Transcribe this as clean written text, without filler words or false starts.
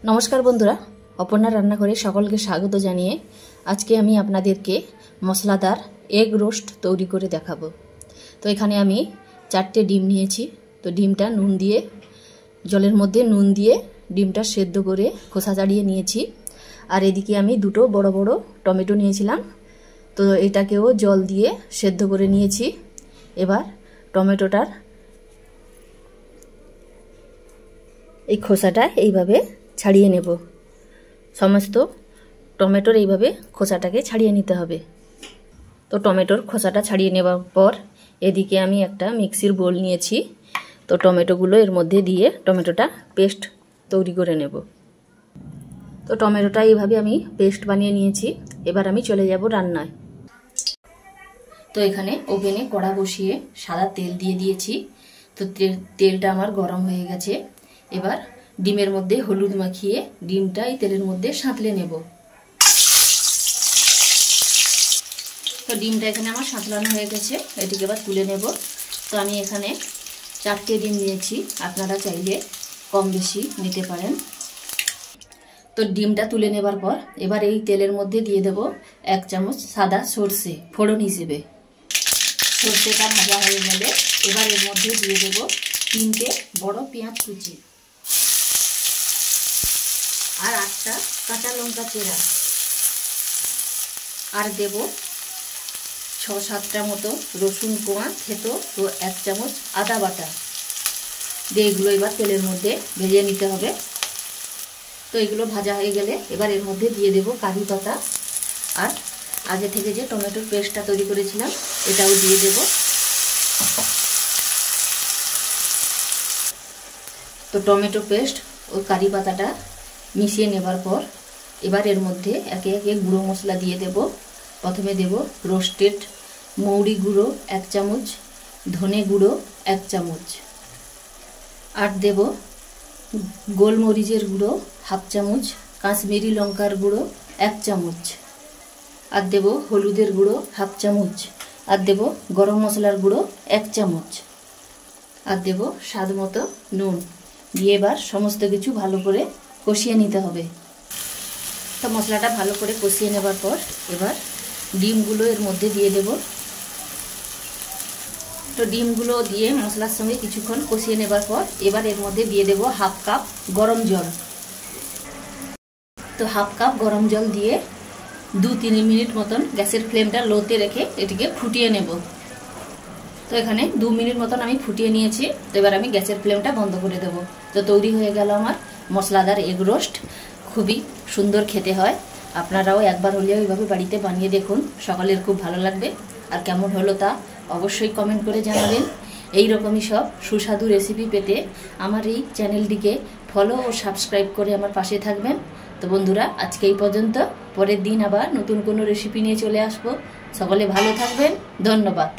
নমস্কার বন্ধুরা, অপর্ণা রান্নাঘরে সকলকে স্বাগত জানিয়ে আজকে আমি আপনাদেরকে মশলাদার এগ রোস্ট তৈরি করে দেখাবো। তো এখানে আমি 4টে ডিম নিয়েছি। তো ডিমটা নুন দিয়ে জলের মধ্যে নুন দিয়ে ডিমটা সেদ্ধ করে খোসা ছাড়িয়ে নিয়েছি। আর এদিকে আমি 2টো বড় বড় টমেটো নিয়েছিলাম। তো এটাকেও জল দিয়ে সেদ্ধ করে নিয়েছি। এবার টমেটোটার এই খোসাটা এইভাবে ছাড়িয়ে নেব। সমস্ত টমেটোর এইভাবে খোসাটাকে ছাড়িয়ে নিতে হবে। তো টমেটোর খোসাটা ছাড়িয়ে নেওয়ার পর এদিকে আমি একটা মিক্সির বোল নিয়েছি। তো টমেটোগুলো এর মধ্যে দিয়ে টমেটোটা পেস্ট তৈরি করে নেব। তো টমেটোটা এইভাবে আমি পেস্ট বানিয়ে নিয়েছি। এবার আমি চলে যাব রান্নায়। তো এখানে ওভেনে কড়া বসিয়ে সাদা তেল দিয়ে দিয়েছি। তো তেলটা আমার গরম হয়ে গেছে। এবার ডিমের মধ্যে হলুদ মাখিয়ে ডিমটা এই তেলের মধ্যে সাঁতলে নেব। তো ডিমটা এখানে আমার সাঁতলানো হয়ে গেছে, এটিকে এবার তুলে নেব। তো আমি এখানে 4টে ডিম নিয়েছি, আপনারা চাইলে কম বেশি নিতে পারেন। তো ডিমটা তুলে নেবার পর এবার এই তেলের মধ্যে দিয়ে দেব 1 চামচ সাদা সর্ষে ফোড়ন হিসেবে। সর্ষেটা ভাজা হয়ে গেলে এবার এর মধ্যে দিয়ে দেব 3টে বড় পেঁয়াজ কুচি আর 8টা কাঁচা লঙ্কা চেরা, আর দেব 6-7টা মতো রসুন কোয়া থেতো ও 1 চামচ আদা বাটা দিয়ে এগুলো এবার তেলের মধ্যে ভেজে নিতে হবে। তো এগুলো ভাজা হয়ে গেলে এবার এর মধ্যে দিয়ে দেব কারি পাতা আর আগে থেকে যে টমেটোর পেস্টটা তৈরি করেছিলাম এটাও দিয়ে দেব। তো টমেটো পেস্ট ও কারি পাতাটা মিশিয়ে নেবার পর এবার এর মধ্যে একে একে গুঁড়ো মশলা দিয়ে দেব। প্রথমে দেব রোস্টেড মৌরি গুঁড়ো 1 চামচ, ধনে গুঁড়ো 1 চামচ, আর দেব গোলমরিচের গুঁড়ো 1/2 চামচ, কাশ্মীরি লঙ্কার গুঁড়ো 1 চামচ, আর দেব হলুদের গুঁড়ো 1/2 চামচ, আর দেব গরম মশলার গুঁড়ো 1 চামচ, আর দেব স্বাদ মতো নুন দিয়ে এবার সমস্ত কিছু ভালো করে কষিয়ে নিতে হবে। তো মশলাটা ভালো করে কষিয়ে নেবার পর এবার ডিমগুলো এর মধ্যে দিয়ে দেব। তো ডিমগুলো দিয়ে মশলার সঙ্গে কিছুক্ষণ কষিয়ে নেবার পর এবার এর মধ্যে দিয়ে দেব 1/2 কাপ গরম জল। তো 1/2 কাপ গরম জল দিয়ে 2-3 মিনিট মতন গ্যাসের ফ্লেমটা লোতে রেখে এটিকে ফুটিয়ে নেব। তো এখানে 2 মিনিট মতন আমি ফুটিয়ে নিয়েছি। তো এবার আমি গ্যাসের ফ্লেমটা বন্ধ করে দেব। তো তৈরি হয়ে গেল আমার মশলাদার এগ রোস্ট। খুবই সুন্দর খেতে হয়, আপনারাও একবার হলেও এইভাবে বাড়িতে বানিয়ে দেখুন, সকলের খুব ভালো লাগবে। আর কেমন হলো তা অবশ্যই কমেন্ট করে জানাবেন। এই রকমই সব সুস্বাদু রেসিপি পেতে আমার এই চ্যানেলটিকে ফলো ও সাবস্ক্রাইব করে আমার পাশে থাকবেন। তো বন্ধুরা, আজকে এই পর্যন্ত। পরের দিন আবার নতুন কোনো রেসিপি নিয়ে চলে আসবো। সকলে ভালো থাকবেন। ধন্যবাদ।